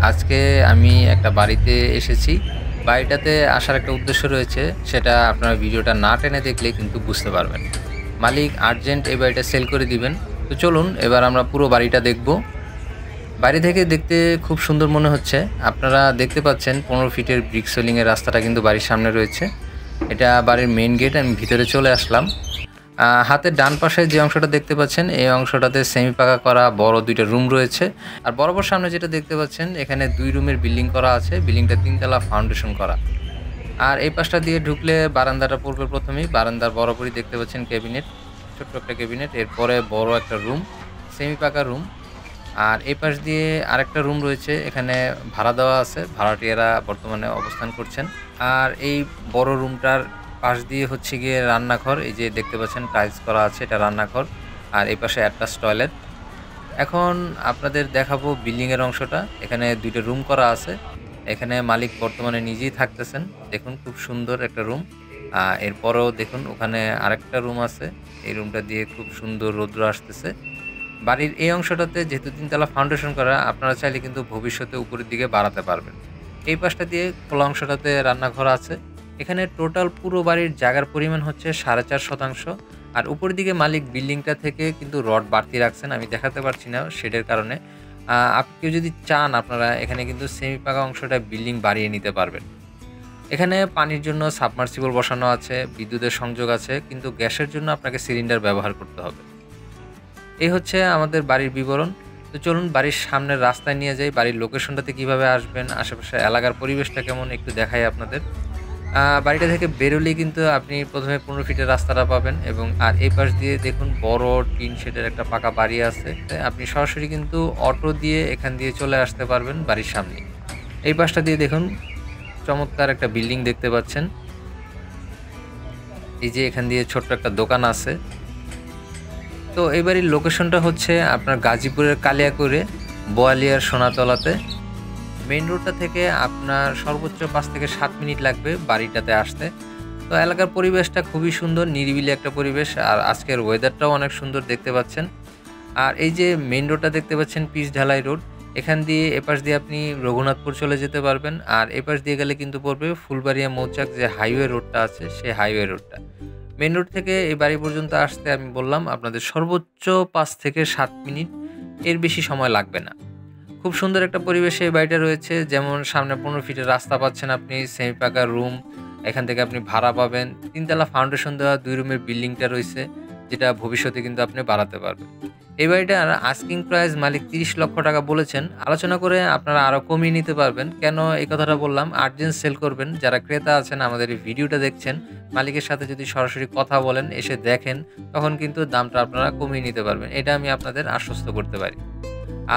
আজকে আমি একটা বাড়িতে এসেছি। বাড়িটাতে আসার একটা উদ্দেশ্য রয়েছে, সেটা আপনারা ভিডিওটা না টেনে দেখলে কিন্তু বুঝতে পারবেন। মালিক আর্জেন্ট এই বাড়িটা সেল করে দিবেন। তো চলুন এবার আমরা পুরো বাড়িটা দেখব। বাড়ি থেকে দেখতে খুব সুন্দর মনে হচ্ছে। আপনারা দেখতে পাচ্ছেন ১৫ ফিটের ব্রিক সোলিং এর রাস্তাটা কিন্তু বাড়ির সামনে রয়েছে। এটা বাড়ির মেইন গেট। আমি ভিতরে চলে আসলাম। হাতের ডান পাশে যে অংশটা দেখতে পাচ্ছেন, এই অংশটাতে সেমি পাকা করা বড় ২ টা রুম রয়েছে। আর বরাবর সামনে যেটা দেখতে পাচ্ছেন, এখানে ২ রুমের বিল্ডিং করা আছে। বিল্ডিংটা ৩ তলা ফাউন্ডেশন করা। আর এই পাশটা দিয়ে ঢুকলে বারান্দাটা পড়বে প্রথমেই। বারান্দার বরাবরই দেখতে পাচ্ছেন ক্যাবিনেট, ছোট্ট একটা ক্যাবিনেট। এরপরে বড় একটা রুম, সেমি পাকা রুম। আর এই পাশ দিয়ে আরেকটা রুম রয়েছে, এখানে ভাড়া দেওয়া আছে। ভাড়াটিয়ারা বর্তমানে অবস্থান করছেন। আর এই বড় রুমটার পাশ দিয়ে হচ্ছে গিয়ে রান্নাঘর। এই যে দেখতে পাচ্ছেন টাইলস করা আছে, এটা রান্নাঘর। আর এই পাশে অ্যাটাচ টয়লেট। এখন আপনাদের দেখাবো বিল্ডিং এর অংশটা। এখানে ২ টা রুম করা আছে। এখানে মালিক বর্তমানে নিজেই থাকতেছেন। দেখুন খুব সুন্দর একটা রুম। এরপরেও দেখুন ওখানে আরেকটা রুম আছে। এই রুমটা দিয়ে খুব সুন্দর রৌদ্র আসতেছে। বাড়ির এই অংশটাতে যেহেতু ৩ তলা ফাউন্ডেশন করা, আপনারা চাইলে কিন্তু ভবিষ্যতে উপরের দিকে বাড়াতে পারবেন। এই পাশটা দিয়ে খোলা অংশটাতে রান্নাঘর আছে। এখানে টোটাল পুরো বাড়ির জায়গার পরিমাণ হচ্ছে ৪.৫%। আর উপরের দিকে মালিক বিল্ডিংটা থেকে কিন্তু রড বাড়তি রাখছেন। আমি দেখাতে পারছি না শেডের কারণে। কেউ যদি চান আপনারা এখানে কিন্তু সেমি পাকা অংশটা বিল্ডিং বাড়িয়ে নিতে পারবেন। এখানে পানির জন্য সাবমার্সিবল বসানো আছে, বিদ্যুতের সংযোগ আছে, কিন্তু গ্যাসের জন্য আপনাকে সিলিন্ডার ব্যবহার করতে হবে। এই হচ্ছে আমাদের বাড়ির বিবরণ। তো চলুন বাড়ির সামনের রাস্তায় নিয়ে যাই। বাড়ির লোকেশনটাতে কিভাবে আসবেন, আশেপাশে এলাকার পরিবেশটা কেমন একটু দেখাই আপনাদের। বাড়িটা থেকে বেরোলেই কিন্তু আপনি প্রথমে ১৫ ফিটের রাস্তাটা পাবেন এবং এই পাশ দিয়ে দেখুন বড় টিন শেডের একটা পাকা বাড়ি আছে। আপনি সরাসরি কিন্তু অটো দিয়ে এখান দিয়ে চলে আসতে পারবেন বাড়ির সামনে। এই পাশটা দিয়ে দেখুন চমৎকার একটা বিল্ডিং দেখতে পাচ্ছেন। এই যে এখান দিয়ে ছোট্ট একটা দোকান আছে। তো এই বাড়ির লোকেশনটা হচ্ছে আপনার গাজীপুরের কালিয়াকৈরে বোয়ালিয়ার সোনাতলাতে। মেইন রোডটা থেকে আপনার সর্বোচ্চ ৫ থেকে ৭ মিনিট লাগবে বাড়িটাতে আসতে। তো এলাকার পরিবেশটা খুবই সুন্দর, নিরিবিলি একটা পরিবেশ। আর আজকের ওয়েদারটাও অনেক সুন্দর দেখতে পাচ্ছেন। আর এই যে মেইন রোডটা দেখতে পাচ্ছেন পিচ ঢালাই রোড। এখান দিয়ে এপাশ দিয়ে আপনি রঘুনাথপুর চলে যেতে পারবেন। আর এপাশ দিয়ে গেলে কিন্তু পড়বে ফুলবাড়িয়া মৌচাক, যে হাইওয়ে রোডটা আছে সেই হাইওয়ে রোডটা। মেইন রোড থেকে এই বাড়ি পর্যন্ত আসতে আমি বললাম আপনাদের সর্বোচ্চ ৫ থেকে ৭ মিনিট, এর বেশি সময় লাগবে না। খুব সুন্দর একটা পরিবেশে এই বাড়িটা রয়েছে। যেমন সামনে ১৫ ফিটের রাস্তা পাচ্ছেন আপনি, সেমি পাকা রুম। এখান থেকে আপনি ভাড়া পাবেন। ৩ তলা ফাউন্ডেশন দেওয়া ২ রুমের বিল্ডিংটা রয়েছে, যেটা ভবিষ্যতে কিন্তু আপনি বাড়াতে পারবেন। এই বাড়িটার আস্কিং প্রাইস মালিক ৩০ লক্ষ টাকা বলেছেন। আলোচনা করে আপনারা আরও কমিয়ে নিতে পারবেন। কেন এই কথাটা বললাম, আর্জেন্ট সেল করবেন। যারা ক্রেতা আছেন আমাদের এই ভিডিওটা দেখছেন, মালিকের সাথে যদি সরাসরি কথা বলেন, এসে দেখেন, তখন কিন্তু দামটা আপনারা কমিয়ে নিতে পারবেন। এটা আমি আপনাদের আশ্বস্ত করতে পারি।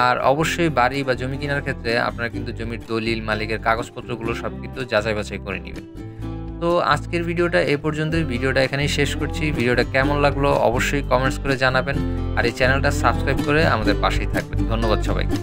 আর অবশ্যই বাড়ি বা জমি কেনার ক্ষেত্রে আপনারা কিন্তু জমির দলিল, মালিকের কাগজপত্রগুলো সব কিন্তু যাচাই বাছাই করে নেবেন। তো আজকের ভিডিওটা এ পর্যন্তই। ভিডিওটা এখানেই শেষ করছি। ভিডিওটা কেমন লাগলো অবশ্যই কমেন্টস করে জানাবেন। আর এই চ্যানেলটা সাবস্ক্রাইব করে আমাদের পাশেই থাকবেন। ধন্যবাদ সবাইকে।